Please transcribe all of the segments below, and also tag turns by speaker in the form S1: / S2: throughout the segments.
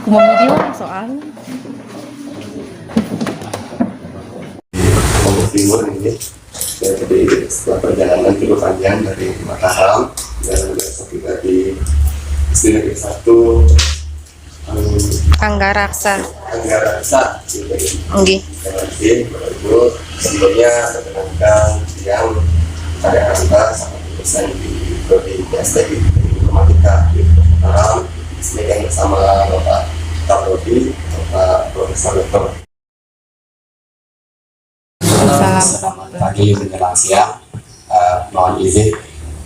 S1: Aku mau video soalnya.
S2: Lombok Timur ini, jadi setelah perjalanan cukup panjang dari Mataram dan besok kita di Negeri 1
S1: Anggaraksa.
S2: Anggaraksa
S1: Nggih.
S2: Nanti Ibu sebelumnya perkenalkan yang ada Anda sangat berkesan di Prodi PSTI Informatika di Mataram. Sedang bersama Bapak Prodi, Bapak Profesor Dr.
S3: Selamat pagi menjelang siang. Mohon izin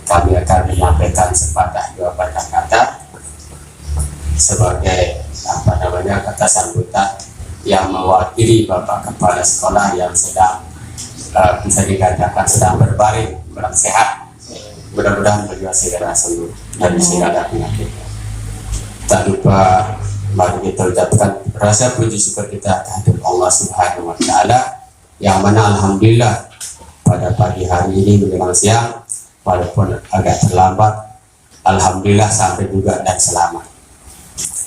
S3: kami akan menyampaikan sepatah dua patah kata sebagai kata sambutan yang mewakili Bapak Kepala Sekolah yang sedang bisa dikatakan sedang berbaring kurang sehat. Mudah-mudahan beliau segera sembuh dari segala penyakit. Tak lupa mari kita ucapkan rasa puji syukur kita kehadirat Allah Subhanahu wa Ta'ala, yang mana alhamdulillah pada pagi hari ini menjelang siang walaupun agak terlambat, alhamdulillah sampai juga dan selamat.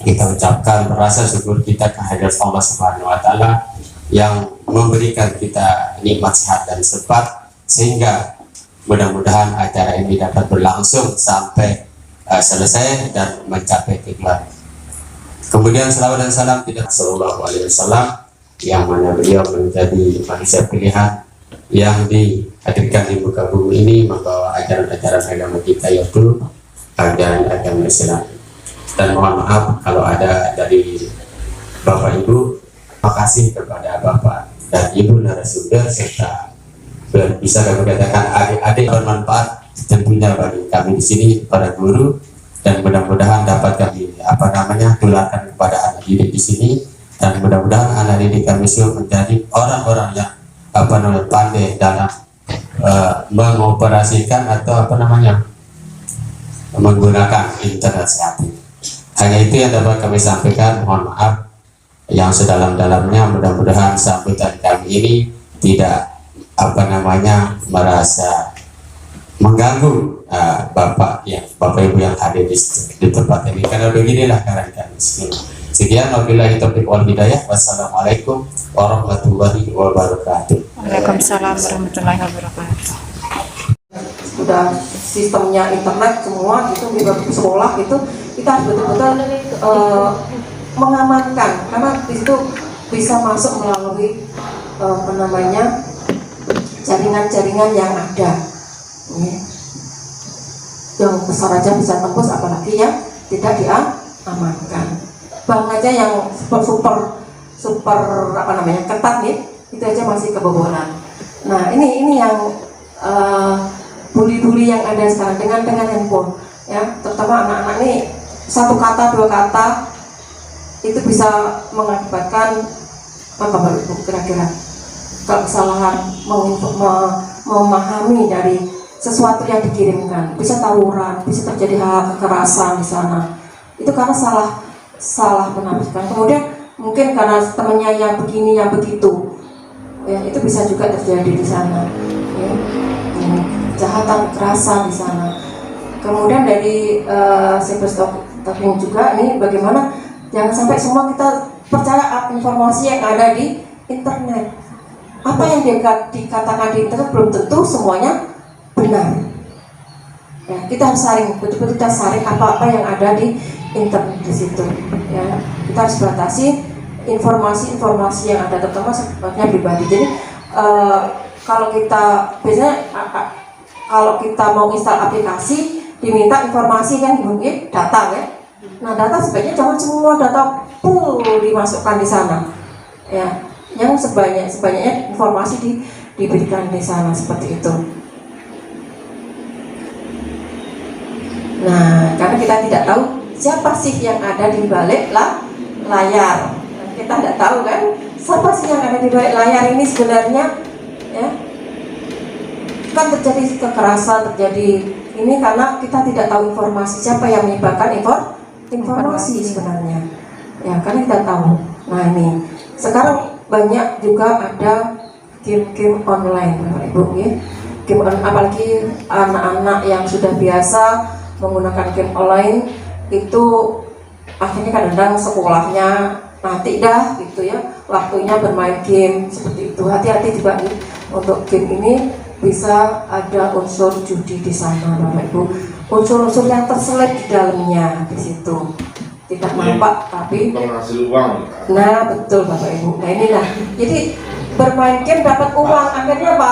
S3: Kita ucapkan rasa syukur kita kehadirat Allah Subhanahu wa Ta'ala yang memberikan kita nikmat sehat dan sempat, sehingga mudah-mudahan acara ini dapat berlangsung sampai selesai dan mencapai tujuan. Kemudian salawat dan salam tidak Sallallahu Alaihi Wasallam, yang mana beliau menjadi manusia pilihan yang dihadirkan di muka bumi ini membawa ajaran-ajaran agama kita, yaitu ajaran agama Islam. Dan mohon maaf kalau ada dari Bapak Ibu, makasih kepada Bapak dan Ibu narasumber serta bisa kami katakan adik-adik bermanfaat tentunya bagi kami di sini para guru, dan mudah-mudahan dapat kami tularkan kepada anak didik di sini, dan mudah-mudahan anak didik kami semua menjadi orang-orang yang pandai dalam mengoperasikan atau menggunakan internet saat ini. Hanya itu yang dapat kami sampaikan. Mohon maaf yang sedalam-dalamnya. Mudah-mudahan sambutan kami ini tidak merasa mengganggu Bapak Ibu yang hadir di tempat ini, karena beginilah keadaan kami. Sekian, wabillahi taufiq wal hidayah. Wassalamualaikum warahmatullahi wabarakatuh.
S1: Waalaikumsalam warahmatullahi wabarakatuh.
S4: Sudah sistemnya internet semua gitu di sekolah itu, kita harus betul-betul mengamankan, karena di situ bisa masuk melalui jaringan-jaringan yang ada, yang besar aja bisa tembus, apalagi yang tidak diamankan. Bank aja yang super ketat nih, itu aja masih kebobolan. Nah ini yang bully yang ada sekarang dengan handphone, ya, terutama anak-anak ini, satu kata dua kata itu bisa mengakibatkan kira-kira kalau kesalahan memahami dari sesuatu yang dikirimkan, bisa tawuran, bisa terjadi hal kekerasan di sana. Itu karena salah menafsirkan. Kemudian mungkin karena temannya yang begini yang begitu, ya, itu bisa juga terjadi di sana, ya. Kejahatan, kekerasan di sana. Kemudian dari cyberstalking juga, ini bagaimana jangan sampai semua kita percaya informasi yang ada di internet. Apa yang dikatakan di internet belum tentu semuanya benar. Ya, kita harus saring, betul-betul kita saring apa-apa yang ada di internet di situ. Ya, kita harus batasi informasi-informasi yang ada, terutama sifatnya pribadi. Jadi kalau kita biasanya kalau kita mau install aplikasi diminta informasi kan, mungkin data ya. Nah, data sebaiknya jangan semua data full dimasukkan di sana. Ya, yang sebanyak-banyaknya informasi diberikan di sana, seperti itu. Nah, karena kita tidak tahu siapa sih yang ada di balik layar. Kita tidak tahu kan siapa sih yang ada di balik layar ini sebenarnya, ya. Kan terjadi kekerasan, terjadi ini karena kita tidak tahu informasi siapa yang menyebarkan informasi sebenarnya. Ya, karena kita tahu. Nah, ini sekarang banyak juga ada game-game online, Ibu, ya. Game apalagi anak-anak yang sudah biasa menggunakan game online itu akhirnya kadang-kadang sekolahnya nanti dah gitu ya, waktunya bermain game seperti itu. Hati-hati juga nih, untuk game ini bisa ada unsur judi di sana Bapak Ibu, unsur-unsur yang terselip di dalamnya di situ, tidak nampak tapi
S5: penghasil uang.
S4: nah betul Bapak Ibu. Nah inilah, jadi bermain game dapat uang, akhirnya apa?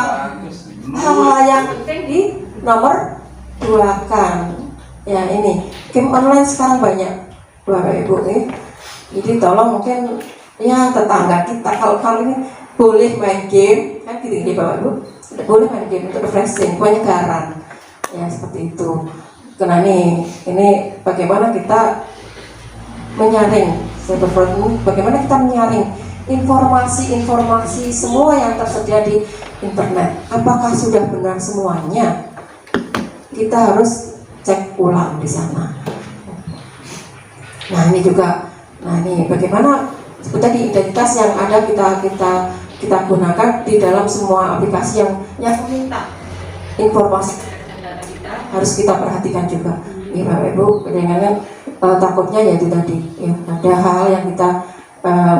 S4: Hal yang penting di nomor 2 kan ya, ini game online sekarang banyak Bapak Ibu nih. Jadi tolong mungkin ya tetangga kita kalau ini boleh main game kan gitu ya Bapak Ibu, boleh main game untuk refreshing, penyegaran ya seperti itu. Karena ini bagaimana kita menyaring, bagaimana kita menyaring informasi semua yang tersedia di internet, apakah sudah benar semuanya? Kita harus cek ulang di sana. Nah ini juga, bagaimana seperti tadi identitas yang ada kita gunakan di dalam semua aplikasi yang meminta informasi data kita, harus kita perhatikan juga. Ya Bapak Ibu, dengan takutnya ya itu tadi, ya ada hal yang kita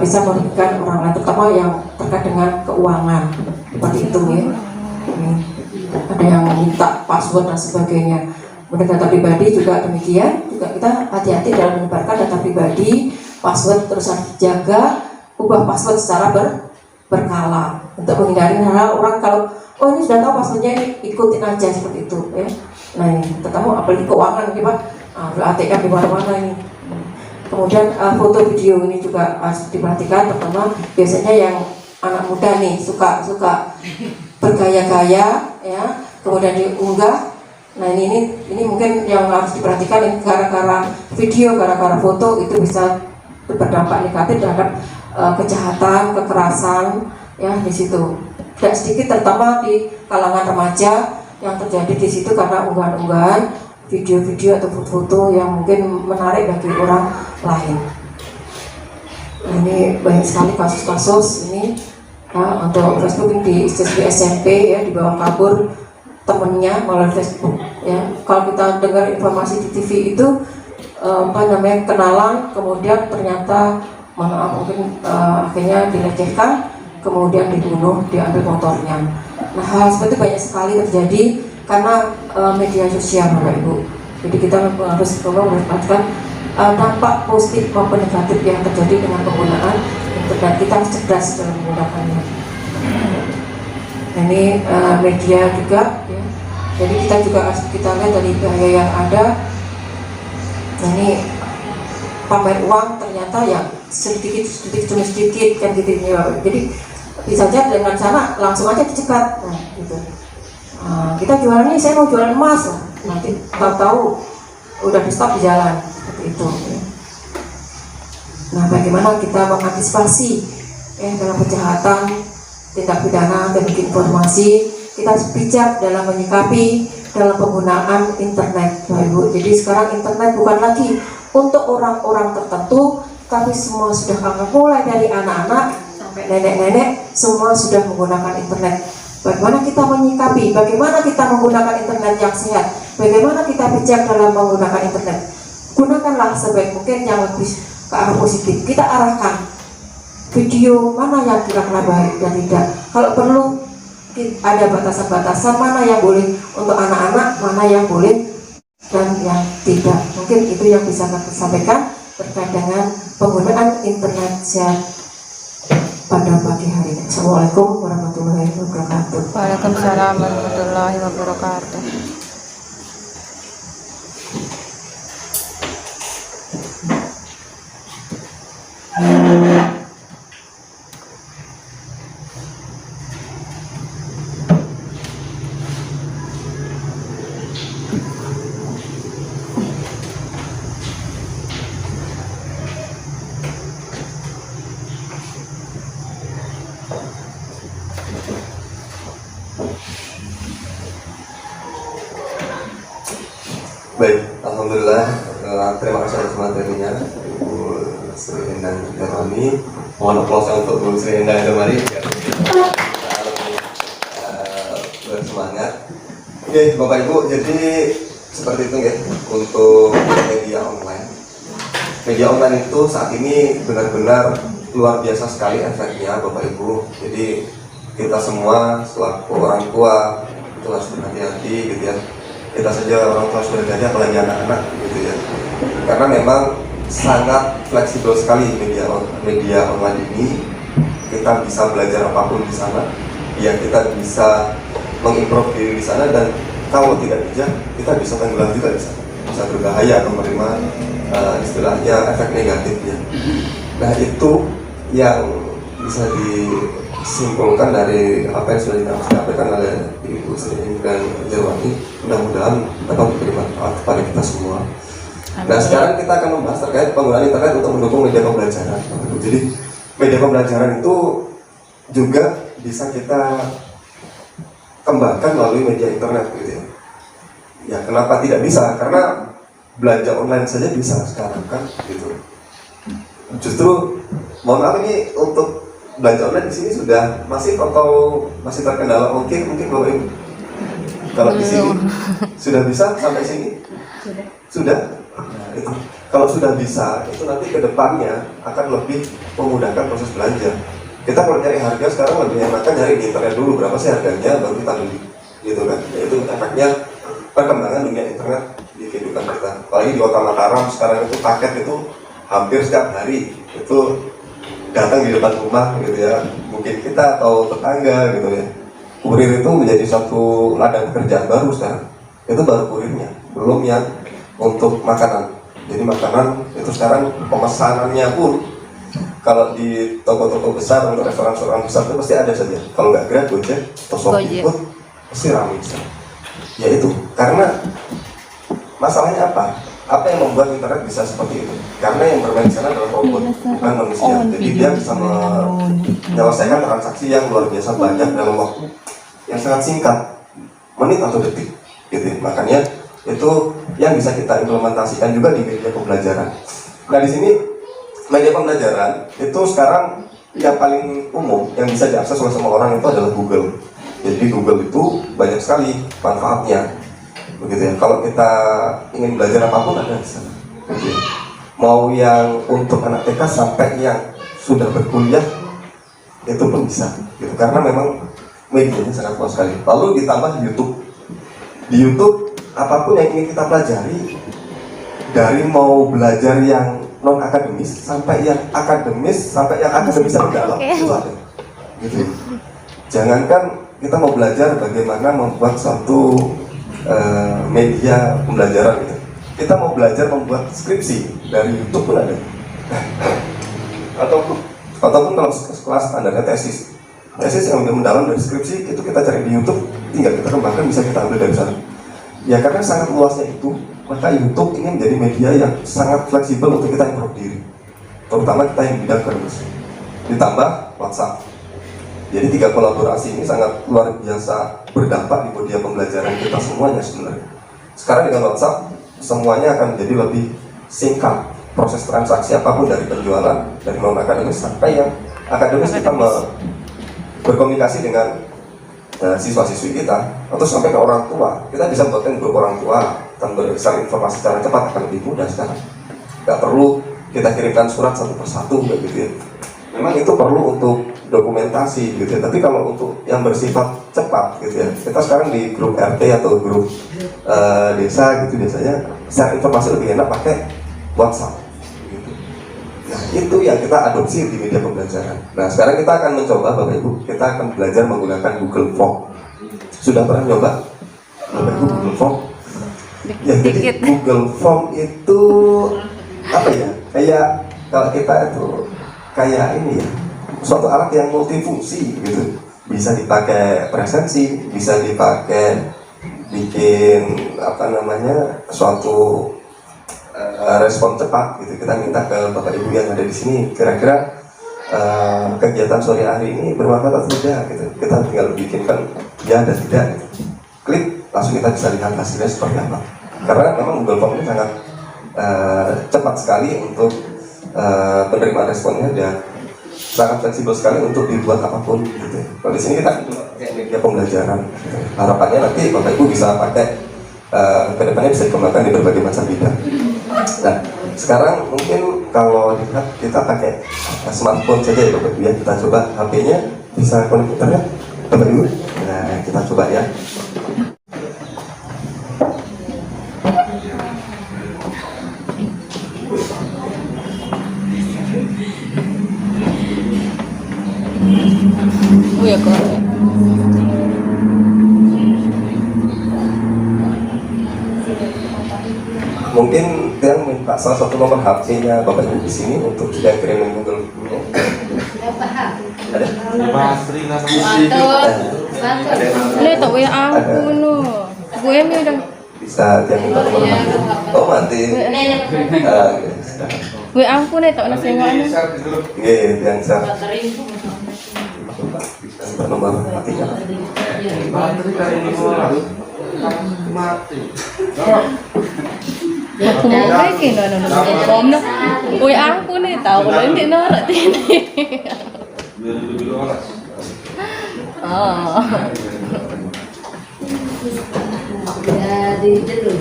S4: bisa merugikan orang lain, terutama yang terkait dengan keuangan seperti itu ya. Ada yang minta password dan sebagainya. Kemudian data pribadi juga demikian, juga kita hati-hati dalam menyebarkan data pribadi, password terus harus dijaga, ubah password secara berkala untuk menghindari hal orang kalau oh ini sudah tahu passwordnya, ini ikutin aja seperti itu ya. Nah ini terutama apalagi keuangan gitu, ATM di mana-mana ini. Kemudian foto video ini juga harus diperhatikan, terutama biasanya yang anak muda nih suka bergaya-gaya ya, kemudian diunggah. Nah ini mungkin yang harus diperhatikan, ini gara-gara video, gara-gara foto itu bisa berdampak negatif terhadap kejahatan, kekerasan ya di situ. Tidak sedikit terutama di kalangan remaja yang terjadi di situ karena unggahan-unggahan video-video atau foto-foto yang mungkin menarik bagi orang lain. Ini banyak sekali kasus-kasus ini ya, untuk Facebook di SMP ya, dibawa kabur temennya melalui Facebook ya. Kalau kita dengar informasi di TV itu kenalan, kemudian ternyata mungkin akhirnya dilecehkan, kemudian dibunuh, diambil motornya. Nah hal seperti banyak sekali terjadi karena media sosial Bapak Ibu. Jadi kita harus mendapatkan dampak positif maupun negatif yang terjadi dengan penggunaan internet. Kita harus cerdas dalam menggunakannya. Ini media juga ya. Jadi kita juga harus lihat dari bahaya yang ada. Ini pamer uang ternyata yang sedikit cuma sedikit kan gitu ya. Jadi bisa saja dengan sana langsung aja dicegat. Nah, gitu. Kita jualan ini, saya mau jualan emas, nanti tahu-tahu udah di stop di jalan seperti itu. Nah, bagaimana kita mengantisipasi dalam kejahatan, tindak pidana, teknik informasi, kita harus bijak dalam menyikapi dalam penggunaan internet, Bapak Ibu. Jadi sekarang internet bukan lagi untuk orang-orang tertentu, tapi semua sudah mulai dari anak-anak sampai nenek-nenek, semua sudah menggunakan internet. Bagaimana kita menyikapi, bagaimana kita menggunakan internet yang sehat, bagaimana kita bijak dalam menggunakan internet. Gunakanlah sebaik mungkin yang lebih ke arah positif. Kita arahkan video mana yang kira-kira baik dan tidak. Kalau perlu ada batasan-batasan mana yang boleh untuk anak-anak, mana yang boleh dan yang tidak. Mungkin itu yang bisa kita sampaikan terkait dengan penggunaan internet sehat pada pagi hari ini. Assalamualaikum warahmatullahi wabarakatuh.
S1: Waalaikumsalam warahmatullahi wabarakatuh.
S2: Baik, alhamdulillah. Terima kasih atas materinya Bu Sri Endang Darmani. Mohon aplaus untuk Bu Sri Endang Darmani. Bersemangat. Oke, Bapak Ibu, jadi seperti itu ya untuk media online. media online itu saat ini benar-benar luar biasa sekali efeknya Bapak Ibu. Jadi kita semua selaku orang tua itu harus berhati-hati gitu ya. Kita saja orang tua sudah berhati-hati, apalagi anak-anak gitu ya. Karena memang sangat fleksibel sekali media online ini. Kita bisa belajar apapun di sana, ya kita bisa mengimprove diri di sana, dan kalau tidak bijak kita bisa tenggelam juga di sana, bisa berbahaya atau menerima istilahnya efek negatifnya. Nah itu yang bisa disimpulkan dari apa yang sudah disampaikan oleh Ibu Sri dan Jerwani. Mudah-mudahan dapat memberi manfaat kepada kita semua. Nah sekarang kita akan membahas terkait penggunaan internet untuk mendukung media pembelajaran. Jadi media pembelajaran itu juga bisa kita kembangkan melalui media internet gitu ya. Ya kenapa tidak bisa? Karena belanja online saja bisa sekarang kan gitu. Justru mohon maaf ini untuk belanja online di sini sudah masih atau masih terkendala? Mungkin Bapak Ibu. Kalau di sini sudah bisa sampai sini? Sudah. Nah, itu. Kalau sudah bisa, itu nanti ke depannya akan lebih memudahkan proses belanja. Kita kalau nyari harga sekarang lebih enakan nyari di internet dulu, berapa sih harganya, baru kita beli, gitu kan? Itu efeknya perkembangan dunia internet di kehidupan kita. Apalagi di Kota Mataram sekarang itu paket itu hampir setiap hari itu datang di depan rumah, gitu ya. Mungkin kita atau tetangga, gitu ya. Kurir itu menjadi satu ladang pekerjaan baru sekarang. Itu baru kurirnya, belum yang untuk makanan. Jadi makanan itu sekarang pemesanannya pun kalau di toko-toko besar untuk restoran-restoran besar itu pasti ada saja. Kalau nggak Grab, Gojek atau Shopee pun pasti ramai besar. Ya itu karena masalahnya apa? Apa yang membuat internet bisa seperti itu? Karena yang bermain di sana adalah robot, bukan manusia. Jadi dia bisa menyelesaikan transaksi yang luar biasa banyak dalam waktu yang sangat singkat, menit atau detik. Gitu. Makanya itu yang bisa kita implementasikan juga di media pembelajaran. Nah di sini media pembelajaran itu sekarang yang paling umum yang bisa diakses oleh semua orang itu adalah Google. Jadi Google itu banyak sekali manfaatnya, begitu ya. Kalau kita ingin belajar apapun ada di sana. Gitu ya. Mau yang untuk anak TK sampai yang sudah berkuliah itu pun bisa. Gitu. Karena memang medianya sangat luas sekali. Lalu ditambah YouTube. Di YouTube apapun yang ingin kita pelajari, dari mau belajar yang non akademis sampai yang akademis sampai yang akademis yang dalam itu ada. Gitu. Jangankan kita mau belajar bagaimana membuat suatu media pembelajaran gitu. Kita mau belajar membuat skripsi dari YouTube pun ada. Ataupun kalau kelas standarnya tesis yang lebih mendalam dari skripsi itu kita cari di YouTube, tinggal kita kembangkan, bisa kita ambil dari sana. Ya karena sangat luasnya itu, maka YouTube ini menjadi media yang sangat fleksibel untuk kita improve diri, terutama kita yang bidang terus. Ditambah WhatsApp. Jadi 3 kolaborasi ini sangat luar biasa berdampak di media pembelajaran kita semuanya sebenarnya. Sekarang dengan WhatsApp semuanya akan menjadi lebih singkat. Proses transaksi apapun dari penjualan, dari non akademis sampai yang akademis, kita berkomunikasi dengan siswa-siswi kita atau sampai ke orang tua. Kita bisa buatkan grup orang tua dan bersaling informasi secara cepat, akan lebih mudah sekarang. Gak perlu kita kirimkan surat satu persatu gitu ya. Memang itu perlu untuk dokumentasi gitu ya. Tapi kalau untuk yang bersifat cepat gitu ya, kita sekarang di grup RT atau grup desa gitu biasanya secara informasi lebih enak pakai WhatsApp gitu. Nah itu yang kita adopsi di media pembelajaran. Nah sekarang kita akan mencoba Bapak Ibu, kita akan belajar menggunakan Google Form. Sudah pernah coba Bapak Ibu Google Form? Ya jadi Google Form itu apa ya? Kayak kalau kita itu kayak ini ya, suatu alat yang multifungsi gitu. Bisa dipakai presensi, bisa dipakai bikin suatu respon cepat gitu. Kita minta ke Bapak Ibu yang ada di sini, kira-kira kegiatan sore hari ini bermanfaat atau tidak gitu. Kita tinggal bikinkan ya dan tidak gitu. Klik, langsung kita bisa lihat hasilnya seperti apa. Karena memang Google Form ini sangat cepat sekali untuk penerimaan responnya dan sangat fleksibel sekali untuk dibuat apapun gitu. Kalau di sini kita pakai media pembelajaran. Harapannya nanti Bapak Ibu bisa pakai kedepannya bisa dikembangkan di berbagai macam bidang. Nah, sekarang mungkin kalau dilihat kita pakai smartphone saja ya Bapak Ibu ya. Kita coba HP-nya bisa connect internet Bapak Ibu. Nah, kita coba ya.
S1: Oh ya kok.
S2: Mungkin yang minta salah satu nomor HP-nya Bapak Ibu di sini untuk kita kirim Google. Ada?
S1: Ini tak WA aku no. Gue mi udah.
S2: Bisa yang minta nomor HP. Oh mati.
S1: WA aku nih tak nasi ngani.
S2: Iya, yang saya. Bisa nomor HP-nya.
S1: Aku mau bikin bom no. WA aku nih tahu nanti norak ini. Oh.
S5: Jadi itu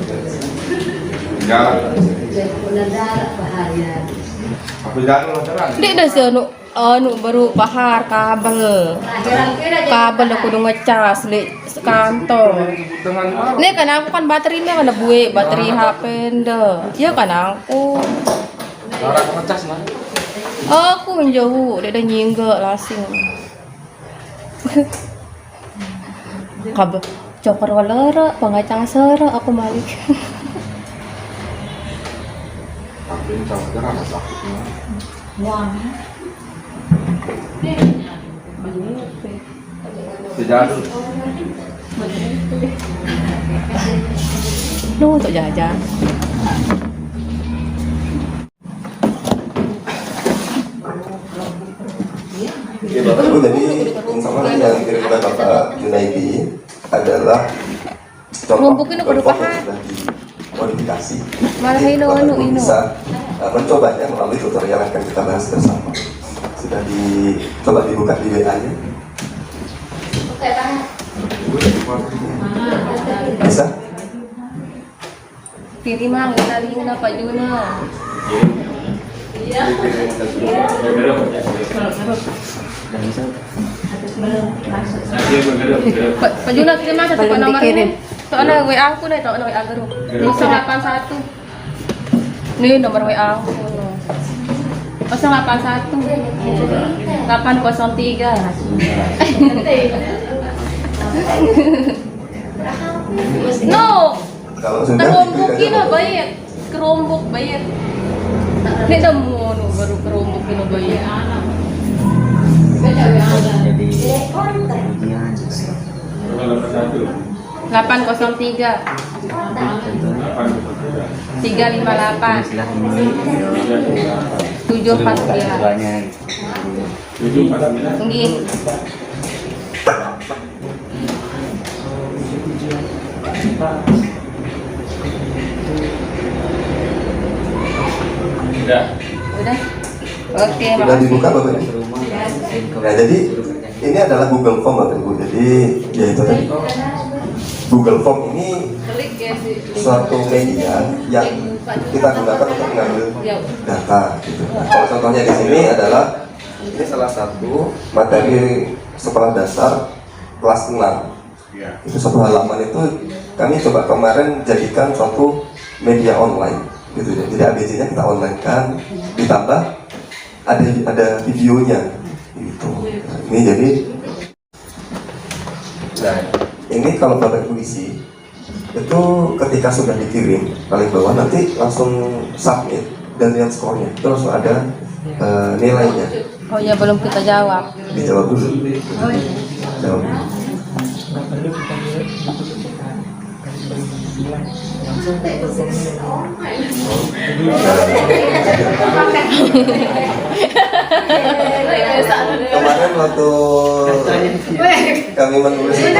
S1: Dia dah seno baru pahar kabel aku udah ngecas di kantor. Ini kan aku kan baterainya kan buat bateri HP anda. Ya kan aku. Aku menjauh dia dah nyingga langsung. Kabel copor walera pengacang sera aku balik. Lu untuk jajan.
S2: Oke Bapak Ibu, jadi informasi yang dikirimkan Bapak Junaidi adalah
S1: Rumpukin aku udah paham.
S2: modifikasi.
S1: Malah
S2: Jadi,
S1: ino,
S2: Bapak
S1: ino,
S2: Ibu
S1: ino.
S2: bisa mencobanya melalui tutorial yang akan kita bahas bersama. Sudah dicoba dibuka di WA-nya. Bisa?
S1: Pilih mang, kita lihat apa Juna. Pak Juna kirim aja tuh nomor ini. Soalnya WA aku nih, soalnya WA baru. 081. Ini nomor WA aku. 081 803. No.
S2: Kalau sudah
S1: Kerumbuk
S2: diklik
S1: ini
S2: aja, Bapak.
S1: bayar. Kerumbuk bayar. Ini temu baru kerumbuk ini bayar.
S6: Jadi ujian
S1: 803 358
S6: istilah ini
S1: 749.
S6: banyak
S1: Nggih.
S3: Udah.
S1: Udah. Oke,
S2: Sudah
S1: makasih.
S2: dibuka Bapak Ibu? Nah, jadi ini adalah Google Form Bapak Ibu. Jadi yaitu tadi Google Form ini
S1: Klik ya sih.
S2: suatu media yang kita gunakan untuk mengambil data. Gitu. Kalau contohnya di sini adalah ini salah satu materi sekolah dasar kelas 6. Itu satu halaman itu kami coba kemarin jadikan suatu media online. Gitu ya. Jadi ABC-nya kita online kan, ditambah ada videonya. Gitu. Nah, ini jadi, nah ini kalau Bapak Ibu isi itu ketika sudah dikirim paling bawah nanti langsung submit dan lihat skornya itu langsung ada nilainya.
S1: Oh ya, belum kita jawab.
S2: Dijawab dulu. Jawab dulu. Kemarin waktu kami menulis itu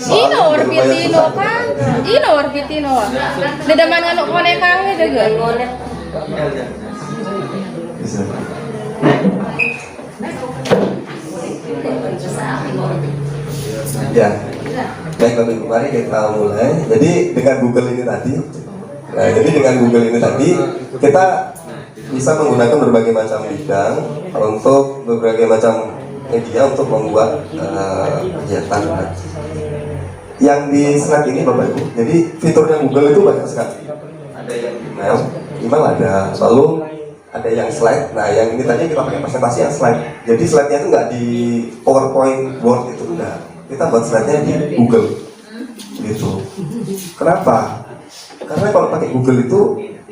S1: Ino orbitino kan? Ino orbitino. Beda mana nuk konekangnya juga.
S2: bisa. Ya, baik Bapak Ibu, mari kita mulai. Jadi dengan Google ini tadi, kita bisa menggunakan berbagai macam bidang untuk berbagai macam media untuk membuat kegiatan. Yang di slide ini Bapak Ibu, jadi fiturnya Google itu banyak sekali. Ada yang email ada, lalu ada yang slide. Nah yang ini tadi kita pakai presentasi yang slide. Jadi slide-nya itu nggak di PowerPoint, Word itu enggak. Kita buat slide-nya di Google. Gitu. Kenapa? Karena kalau pakai Google itu,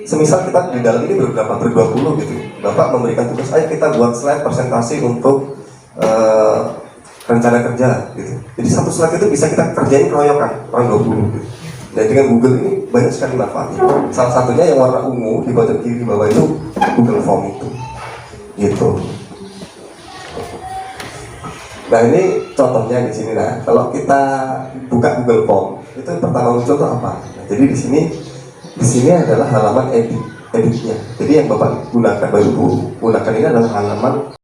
S2: semisal kita di dalam ini berberapa, ber-20 gitu. Bapak memberikan tugas, ayo kita buat slide presentasi untuk rencana kerja gitu. Jadi satu slide itu bisa kita kerjain keroyokan orang 20 gitu. Dan dengan Google ini banyak sekali manfaatnya. Salah satunya yang warna ungu di bagian kiri bawah itu Google Form itu. Gitu. Nah ini contohnya di sini. Nah kalau kita buka Google Form itu yang pertama muncul itu apa? Nah, jadi di sini adalah halaman editnya. Jadi yang Bapak gunakan ini adalah halaman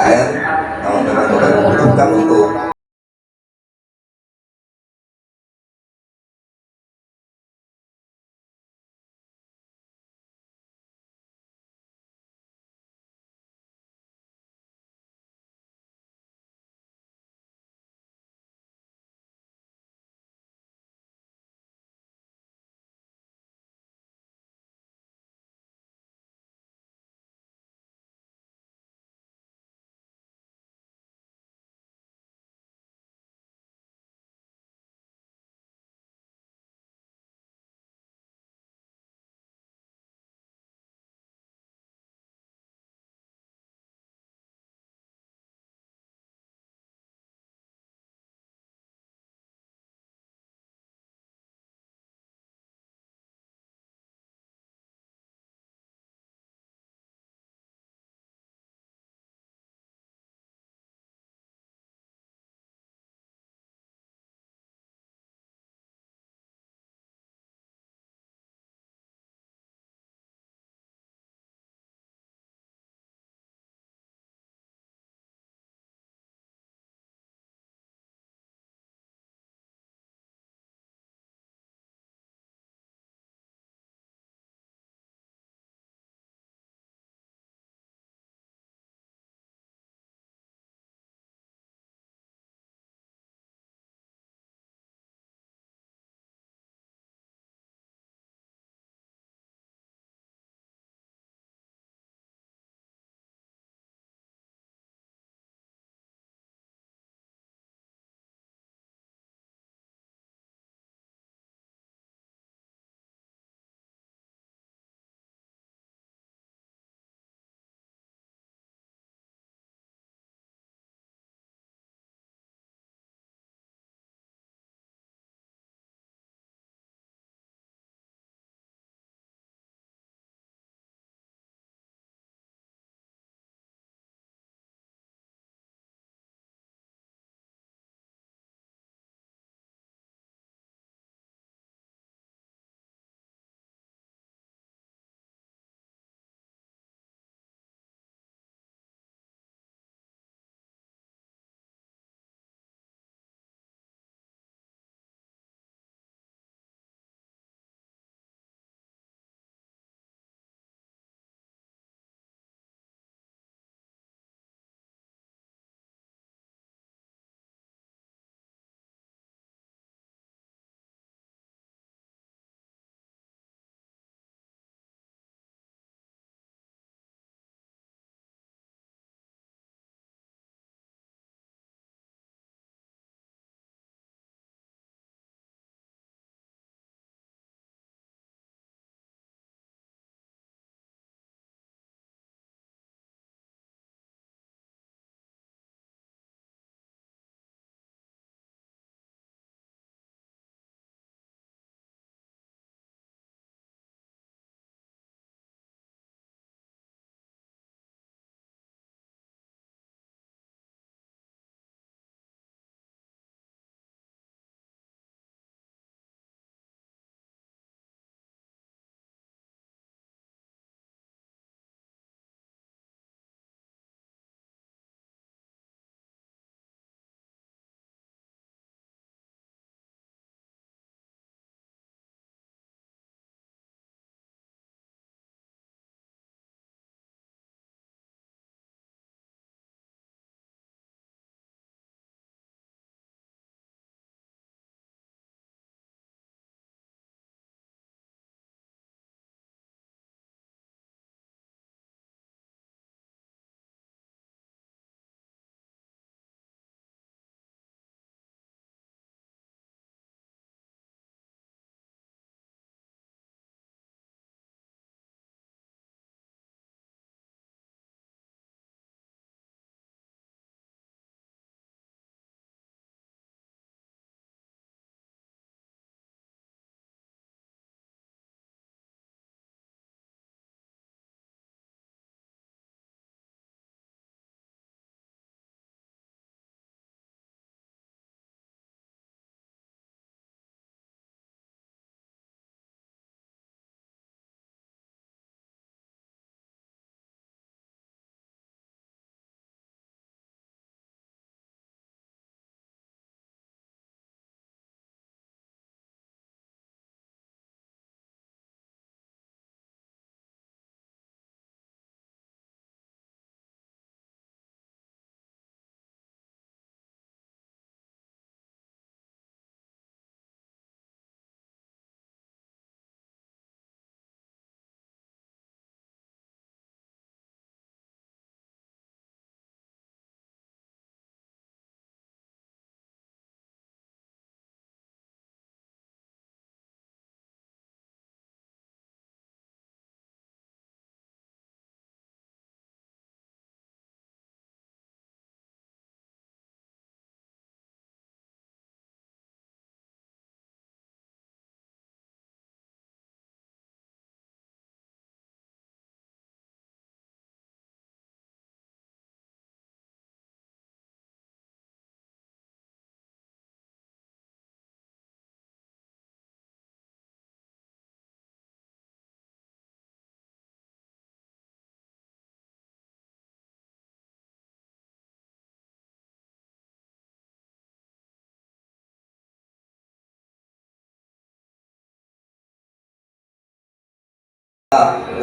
S2: air yang membutuhkan untuk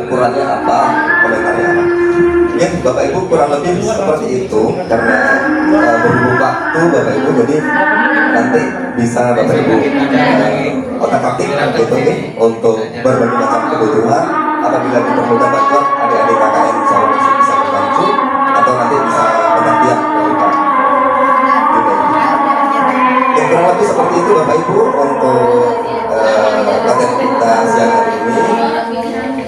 S2: ukurannya apa, komentarnya apa. Ya, Bapak Ibu kurang lebih seperti itu karena berhubung waktu Bapak Ibu, jadi nanti bisa Bapak Ibu otak-atik gitu nih untuk berbagai macam kebutuhan. Apabila diperlukan bantuan adik-adik KKN insya Allah bisa membantu, atau nanti bisa pendampingan dari Pak. Ya, kurang lebih seperti itu Bapak Ibu untuk materi kita siang hari ini.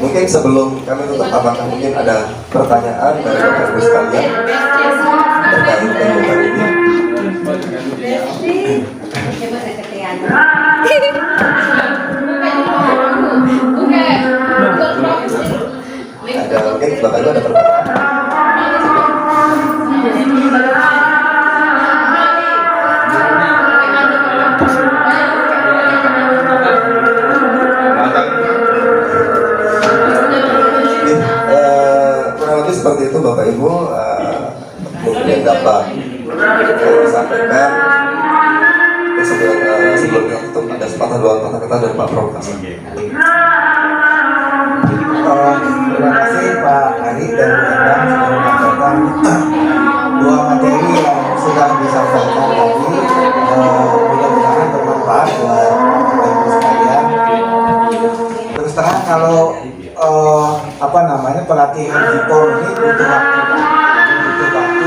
S2: Mungkin sebelum kami tutup, apakah mungkin ada pertanyaan dari Bapak Ibu sekalian terkait kegiatan ini? Ada mungkin Bapak Ibu ada pertanyaan? Kurang lebih seperti itu Bapak Ibu, mungkin yang dapat saya disampaikan. Sebelum kita tutup ada sepatah dua kata-kata dari Pak Profesor.
S6: Terima kasih Pak Ari dan Bu Endang sudah menyampaikan dua materi yang sudah disampaikan tadi. Mudah-mudahan bermanfaat buat Bapak Ibu sekalian. Terus terang kalau pelatihan Jipol ini butuh waktu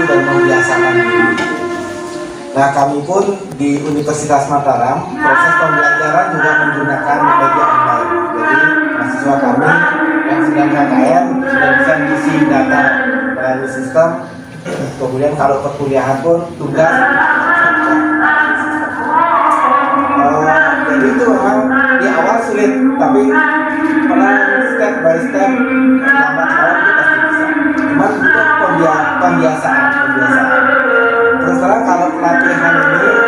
S6: dan membiasakan diri. Nah, kami pun di Universitas Mataram proses pembelajaran juga menggunakan media online. Jadi mahasiswa kami yang sedang KKN sudah bisa mengisi data melalui sistem. Kemudian kalau perkuliahan pun tugas. Jadi itu memang di awal sulit, tapi pelan step by step lambat laun itu pasti bisa. Cuma butuh pembiasaan. Terus terang kalau pelatihan ini itu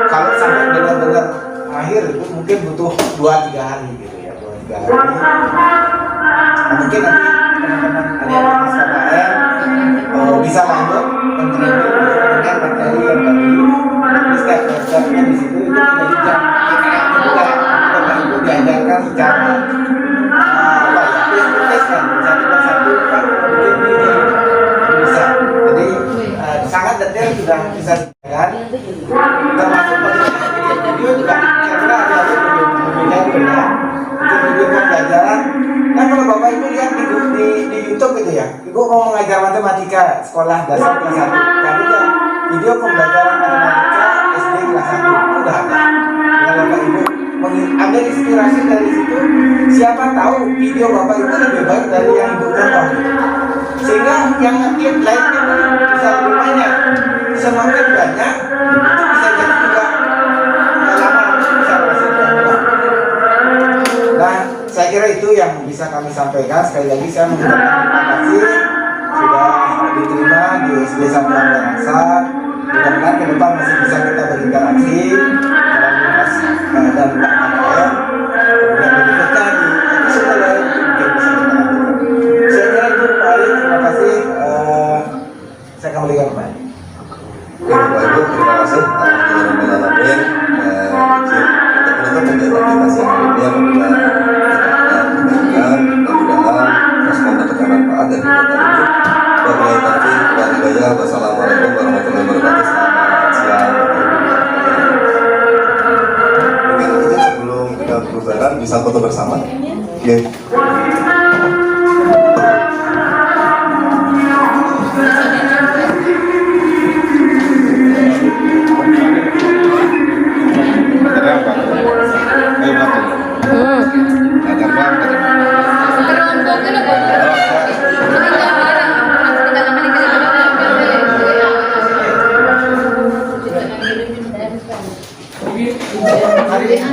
S6: kalau sampai benar-benar akhir itu mungkin butuh 2-3 hari gitu ya, 2-3 hari. Nah, mungkin nanti teman-teman adik-adik Mas KKN bisa lanjut dengan materi yang tadi step-stepnya di situ itu menjadi jam kita Bapak Ibu diajarkan secara face-to-face kan, satu persatu kan mungkin ini bisa. Jadi sangat detail sudah bisa dilihat, termasuk video juga kira-kira ada video ya, itu video pembelajaran. Nah kalau Bapak Ibu lihat di YouTube gitu ya, Ibu mau mengajar matematika sekolah dasar kelas 1, jadi kan video pembelajaran matematika SD kelas 1 itu udah ada. Kalau Bapak Ibu mengambil inspirasi dari situ, siapa tahu video Bapak Ibu lebih baik dari yang Ibu contoh, sehingga yang ngeklik like-nya bisa lebih banyak, semakin banyak itu bisa jadi juga lama bisa berhasil. Nah, saya kira itu yang bisa kami sampaikan. Sekali lagi saya mengucapkan terima kasih sudah diterima di SD Satuan Darasa. Mudah-mudahan ke depan masih bisa kita berinteraksi dalam Mas dan Mbak KKN. Kemudian berikutnya di episode lain mungkin bisa kita lanjutkan. Saya kira itu Pak Ali, terima kasih. Saya kembalikan Pak Ali.
S2: Oke, Bapak Ibu, terima kasih. Alhamdulillah, untuk menutup kegiatan kita siang hari ini, apabila mudah-mudahan respon atau bermanfaat dari kegiatan ini. Wabillahi taufiq wal hidayah. Wassalamualaikum warahmatullahi wabarakatuh. Selamat siang. Mungkin sebelum kita berbubaran bisa foto bersama. Oke.
S6: Mari kita